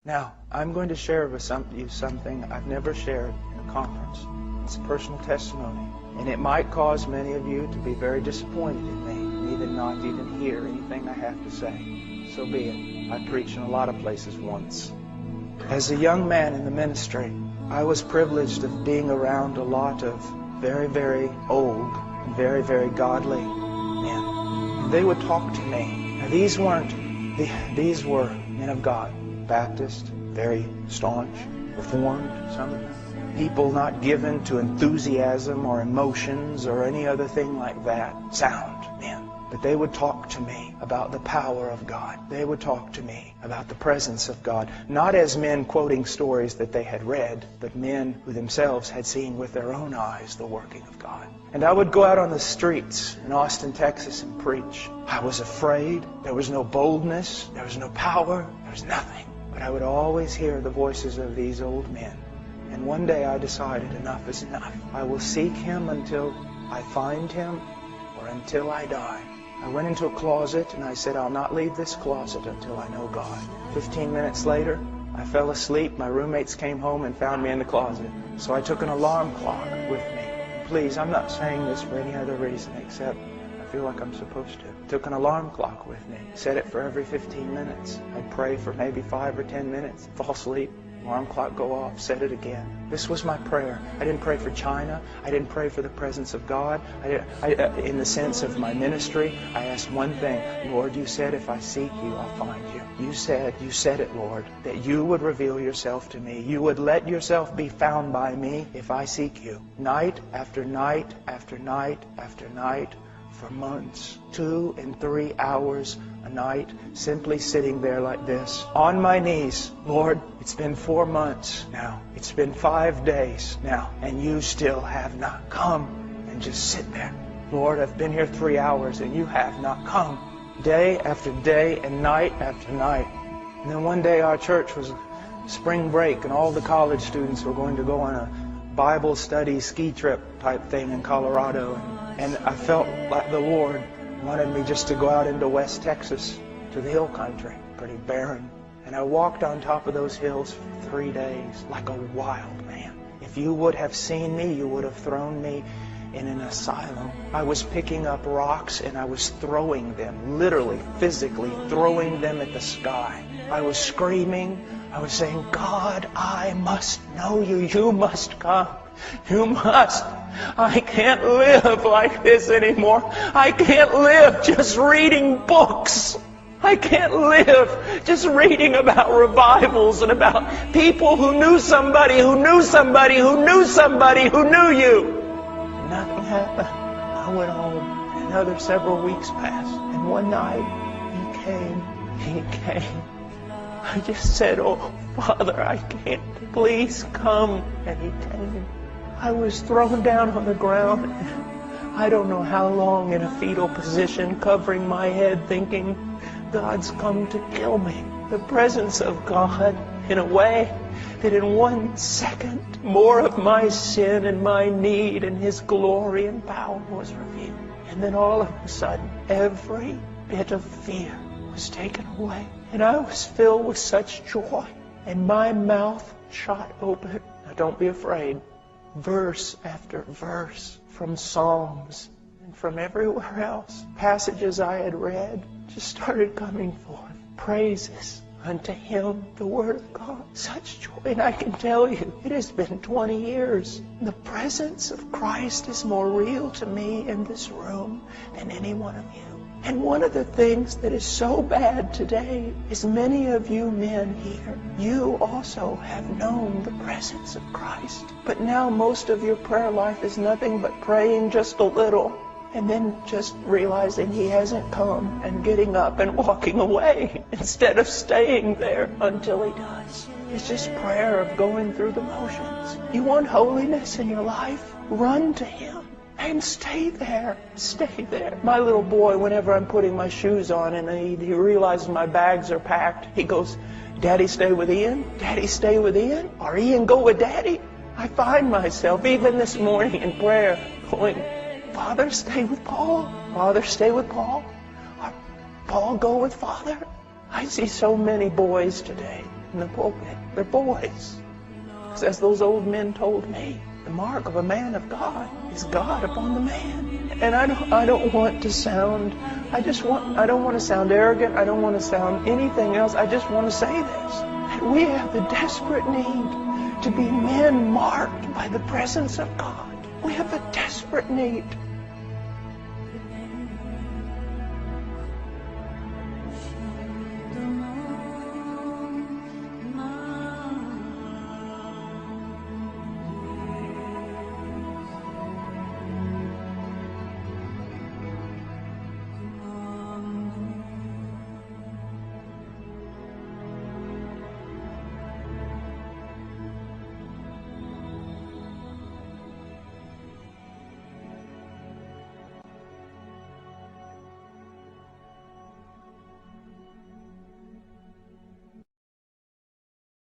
Now, I'm going to share with you something I've never shared in a conference. It's a personal testimony. And it might cause many of you to be very disappointed in me, and even not even hear anything I have to say. So be it. I preached in a lot of places once. As a young man in the ministry, I was privileged of being around a lot of very, very old and very, very godly men. And they would talk to me. Now, these were men of God. Baptist, very staunch, Reformed, some of them. People not given to enthusiasm or emotions or any other thing like that. Sound men. But they would talk to me about the power of God. They would talk to me about the presence of God. Not as men quoting stories that they had read, but men who themselves had seen with their own eyes the working of God. And I would go out on the streets in Austin, Texas and preach. I was afraid. There was no boldness. There was no power. There was nothing. But I would always hear the voices of these old men. And one day I decided enough is enough. I will seek Him until I find Him or until I die. I went into a closet and I said, I'll not leave this closet until I know God. 15 minutes later, I fell asleep. My roommates came home and found me in the closet. So I took an alarm clock with me. Please, I'm not saying this for any other reason except I feel like I'm supposed to. Took an alarm clock with me. Set it for every 15 minutes. I'd pray for maybe 5 or 10 minutes. Fall asleep. Alarm clock go off. Set it again. This was my prayer. I didn't pray for China. I didn't pray for the presence of God. In the sense of my ministry, I asked one thing. Lord, you said if I seek you, I'll find you. You said it, Lord, that you would reveal yourself to me. You would let yourself be found by me if I seek you. Night after night after night after night for months, 2 and 3 hours a night, simply sitting there like this, on my knees. Lord, it's been 4 months now. It's been 5 days now, and you still have not come. And just sit there. Lord, I've been here 3 hours, and you have not come. Day after day and night after night. And then one day our church was spring break, and all the college students were going to go on a Bible study ski trip type thing in Colorado. And I felt like the Lord wanted me just to go out into West Texas to the hill country, pretty barren. And I walked on top of those hills for 3 days like a wild man. If you would have seen me, you would have thrown me in an asylum. I was picking up rocks and I was throwing them, literally, physically throwing them at the sky. I was screaming. I was saying, God, I must know you. You must come. You must. I can't live like this anymore. I can't live just reading books. I can't live just reading about revivals and about people who knew somebody who knew somebody who knew somebody who knew you. And nothing happened. I went home. Another several weeks passed. And one night, He came. I just said, oh, Father, I can't. Please come. And He came. I was thrown down on the ground. I don't know how long in a fetal position, covering my head, thinking, God's come to kill me. The presence of God, in a way that in 1 second, more of my sin and my need and His glory and power was revealed. And then all of a sudden, every bit of fear was taken away. And I was filled with such joy. And my mouth shot open. Now don't be afraid. Verse after verse from Psalms and from everywhere else, passages I had read just started coming forth. Praises unto Him, the Word of God. Such joy. And I can tell you, it has been 20 years. The presence of Christ is more real to me in this room than any one of you. And one of the things that is so bad today is many of you men here, you also have known the presence of Christ. But now most of your prayer life is nothing but praying just a little and then just realizing He hasn't come and getting up and walking away instead of staying there until He does. It's just prayer of going through the motions. You want holiness in your life? Run to Him. And stay there. Stay there. My little boy, whenever I'm putting my shoes on and he realizes my bags are packed, he goes, Daddy, stay with Ian? Daddy, stay with Ian? Or Ian, go with Daddy? I find myself, even this morning in prayer, going, Father, stay with Paul. Father, stay with Paul. Or Paul, go with Father. I see so many boys today in the pulpit. They're boys. Because as those old men told me, the mark of a man of God is God upon the man. And I don't want to sound, I don't want to sound arrogant. I don't want to sound anything else. I just want to say this, that we have the desperate need to be men marked by the presence of God. We have a desperate need